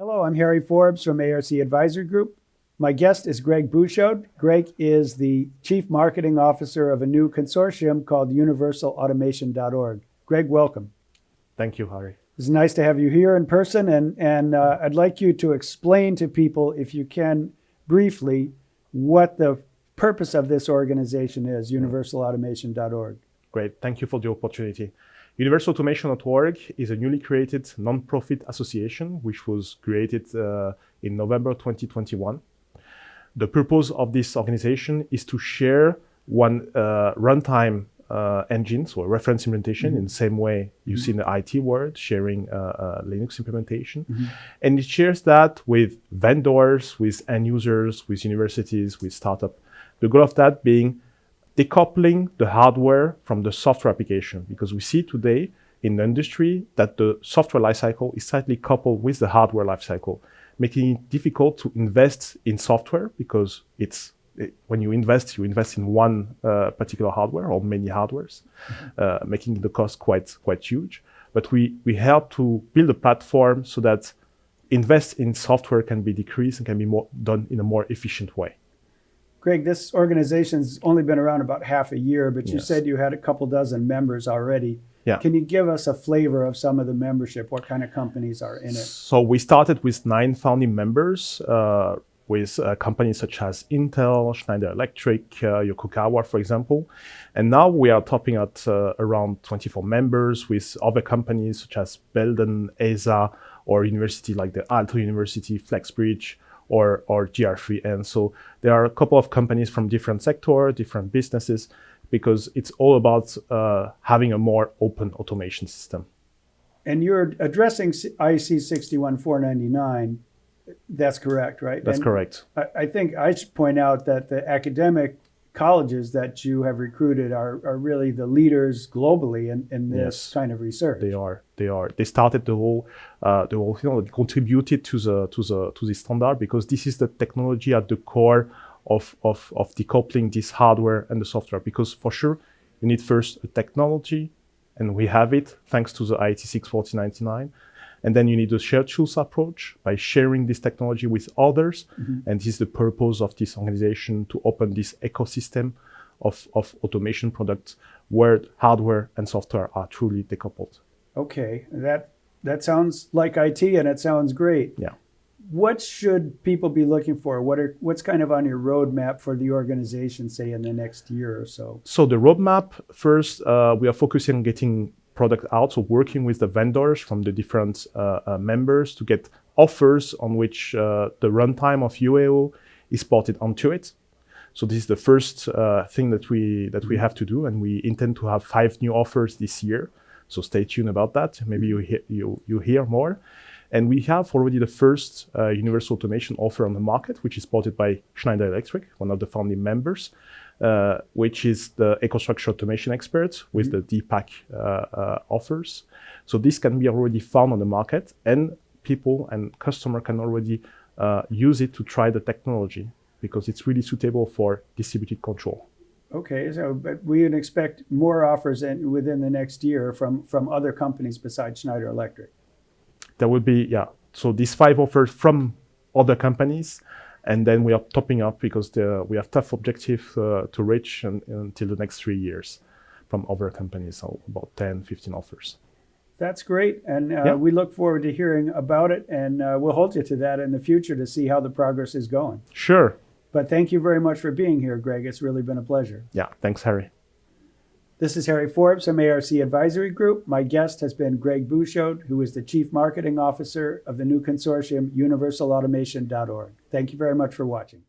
Hello, I'm Harry Forbes from ARC Advisory Group. My guest is Greg Boucaud. Greg is the Chief Marketing Officer of a new consortium called universalautomation.org. Greg, welcome. Thank you, Harry. It's nice to have you here in person, and I'd like you to explain to people, if you can, briefly, what the purpose of this organization is, universalautomation.org. Great. Thank you for the opportunity. Universalautomation.org is a newly created non-profit association which was created in November 2021. The purpose of this organization is to share one runtime engine, so a reference implementation, in the same way you see in the IT world, sharing Linux implementation. And it shares that with vendors, with end users, with universities, with startups. The goal of that being decoupling the hardware from the software application, because we see today in the industry that the software lifecycle is tightly coupled with the hardware lifecycle, making it difficult to invest in software because when you invest in one particular hardware or many hardwares, making the cost quite huge. But we help to build a platform so that invest in software can be decreased and can be done in a more efficient way. Greg, this organization's only been around about half a year, but you said you had a couple dozen members already. Yeah. Can you give us a flavor of some of the membership? What kind of companies are in it? So we started with 9 founding members, with companies such as Intel, Schneider Electric, Yokogawa, for example. And now we are topping at around 24 members with other companies such as Belden, ESA, or university like the Aalto University, FlexBridge, or GR3N. So there are a couple of companies from different sectors, different businesses, because it's all about having a more open automation system. And you're addressing IEC 61499. That's correct, right? That's correct. I think I should point out that the academic colleges that you have recruited are really the leaders globally in this kind of research. They are. They started the whole they contributed to the standard, because this is the technology at the core of decoupling this hardware and the software. Because for sure, you need first a technology, and we have it thanks to the IEC 61499. And then you need a shared tools approach by sharing this technology with others. And this is the purpose of this organization, to open this ecosystem of automation products where hardware and software are truly decoupled. Okay, that sounds like IT, and it sounds great. Yeah. What should people be looking for? What's kind of on your roadmap for the organization, say, in the next year or so? So the roadmap, first, we are focusing on getting product out, so working with the vendors from the different members to get offers on which the runtime of UAO is ported onto it. So this is the first thing that we have to do, and we intend to have 5 new offers this year. So stay tuned about that. Maybe you hear more. And we have already the first universal automation offer on the market, which is ported by Schneider Electric, one of the founding members, which is the EcoStruxure automation expert with the DPAC offers. So this can be already found on the market, and people and customer can already use it to try the technology, because it's really suitable for distributed control. Okay, but we can expect more offers within the next year from other companies besides Schneider Electric. There will be, so these 5 offers from other companies, and then we are topping up because we have tough objective to reach until the next 3 years from other companies, so about 10, 15 offers. That's great, and we look forward to hearing about it, and we'll hold you to that in the future to see how the progress is going. Sure. But thank you very much for being here, Greg. It's really been a pleasure. Yeah, thanks, Harry. This is Harry Forbes from ARC Advisory Group. My guest has been Greg Boucaud, who is the Chief Marketing Officer of the new consortium, universalautomation.org. Thank you very much for watching.